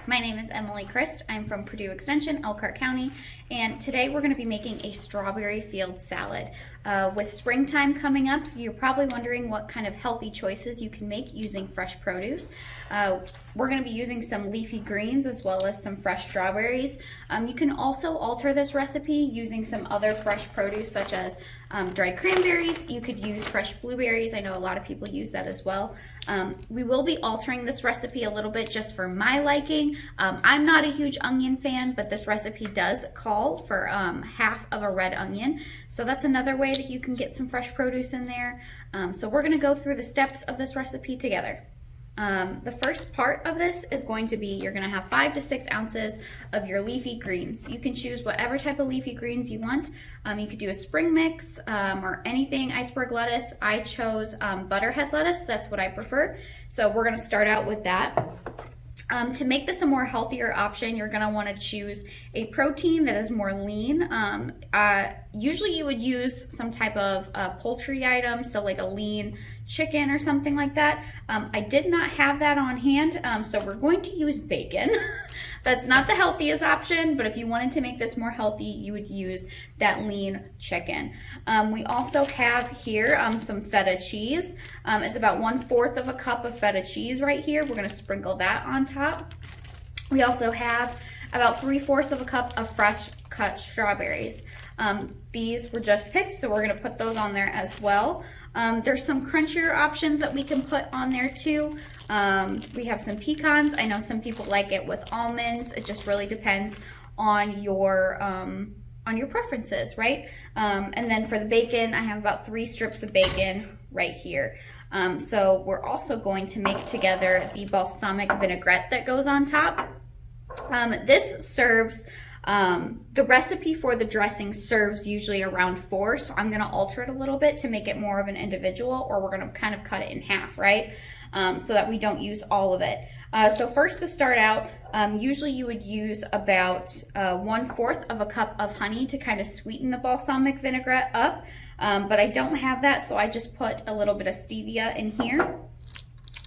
My name is Emily Christ. I'm from Purdue Extension, Elkhart County, and today we're going to be making a strawberry field salad. With springtime coming up, you're probably wondering what kind of healthy choices you can make using fresh produce. We're going to be using some leafy greens as well as some fresh strawberries. You can also alter this recipe using some other fresh produce such as dried cranberries. You could use fresh blueberries. I know a lot of people use that as well. We will be altering this recipe a little bit just for my liking. I'm not a huge onion fan, but this recipe does call for half of a red onion. So that's another way that you can get some fresh produce in there. So we're gonna go through the steps of this recipe together. The first part of this is going to be, you're going to have 5 to 6 ounces of your leafy greens. You can choose whatever type of leafy greens you want. You could do a spring mix or anything, iceberg lettuce. I chose butterhead lettuce, that's what I prefer. So we're going to start out with that. To make this a more healthier option, you're going to want to choose a protein that is more lean. Usually you would use some type of poultry item, so like a lean chicken or something like that. I did not have that on hand, so we're going to use bacon. That's not the healthiest option, but if you wanted to make this more healthy, you would use that lean chicken. We also have here some feta cheese. It's about 1/4 of a cup of feta cheese right here. We're going to sprinkle that on top. We also have about 3/4 of a cup of fresh cut strawberries. These were just picked, so we're going to put those on there as well. There's some crunchier options that we can put on there too. We have some pecans. I know some people like it with almonds. It just really depends on your preferences, right? And then for the bacon, I have about 3 strips of bacon right here. So we're also going to make together the balsamic vinaigrette that goes on top. This serves, the recipe for the dressing serves usually around 4, so I'm going to alter it a little bit to make it more of an individual, or we're going to kind of cut it in half, right? So that we don't use all of it. So first, to start out, usually you would use about 1/4 of a cup of honey to kind of sweeten the balsamic vinaigrette up, but I don't have that, so I just put a little bit of stevia in here.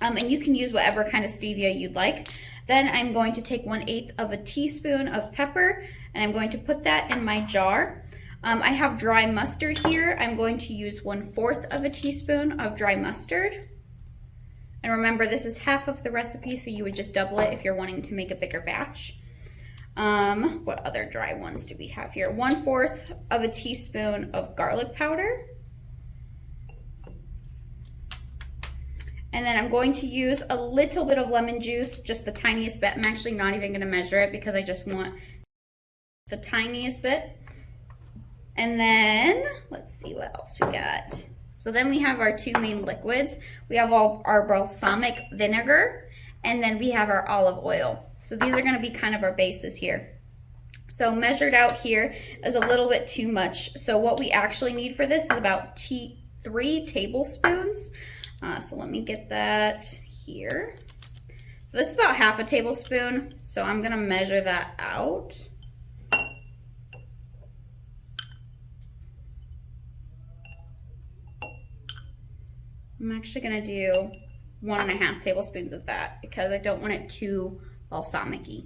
And you can use whatever kind of stevia you'd like. Then I'm going to take 1/8 of a teaspoon of pepper, and I'm going to put that in my jar. I have dry mustard here. I'm going to use 1/4 of a teaspoon of dry mustard. And remember, this is half of the recipe, so you would just double it if you're wanting to make a bigger batch. What other dry ones do we have here? 1/4 of a teaspoon of garlic powder. And then I'm going to use a little bit of lemon juice, just the tiniest bit. I'm actually not even going to measure it because I just want the tiniest bit. And then, let's see what else we got. So then we have our 2 main liquids. We have our balsamic vinegar, and then we have our olive oil. So these are going to be kind of our bases here. So measured out here is a little bit too much. So what we actually need for this is about 3 tablespoons. So let me get that here. So this is about half a tablespoon, so I'm gonna measure that out. I'm actually gonna do 1.5 tablespoons of that because I don't want it too balsamic-y,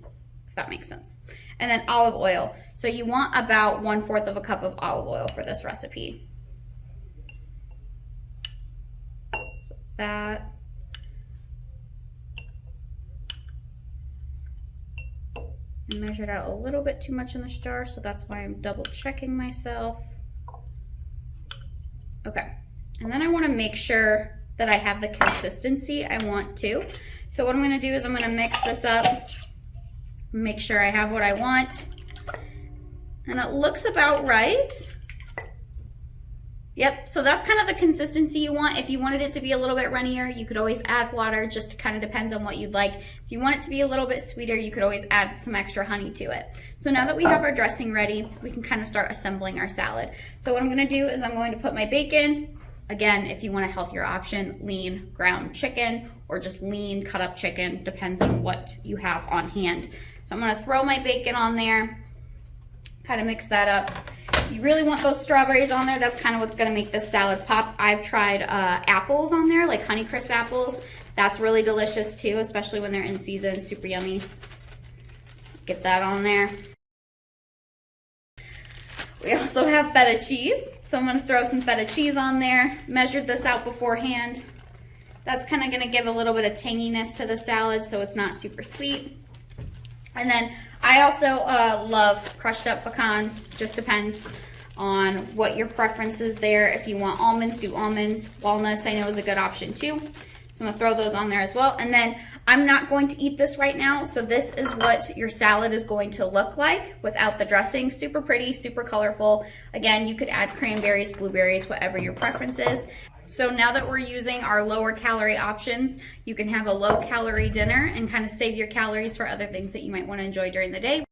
if that makes sense. And then olive oil. So you want about 1/4 of a cup of olive oil for this recipe. That. I measured out a little bit too much in this jar, so that's why I'm double checking myself. Okay, and then I want to make sure that I have the consistency I want to. So what I'm going to do is I'm going to mix this up, make sure I have what I want, and it looks about right. Yep, so that's kind of the consistency you want. If you wanted it to be a little bit runnier, you could always add water, just kind of depends on what you'd like. If you want it to be a little bit sweeter, you could always add some extra honey to it. So now that we have our dressing ready, we can kind of start assembling our salad. So what I'm gonna do is I'm going to put my bacon. Again, if you want a healthier option, lean ground chicken or just lean cut up chicken, depends on what you have on hand. So I'm gonna throw my bacon on there, kind of mix that up. You really want those strawberries on there. That's kind of what's going to make this salad pop. I've tried apples on there, like Honeycrisp apples. That's really delicious too, especially when they're in season. Super yummy. Get that on there. We also have feta cheese, so I'm going to throw some feta cheese on there. Measured this out beforehand. That's kind of going to give a little bit of tanginess to the salad so it's not super sweet. And then I also love crushed up pecans. Just depends on what your preference is there. If you want almonds, do almonds. Walnuts I know is a good option too. So I'm going to throw those on there as well. And then I'm not going to eat this right now. So this is what your salad is going to look like without the dressing. Super pretty, super colorful. Again, you could add cranberries, blueberries, whatever your preference is. So now that we're using our lower calorie options, you can have a low calorie dinner and kind of save your calories for other things that you might want to enjoy during the day.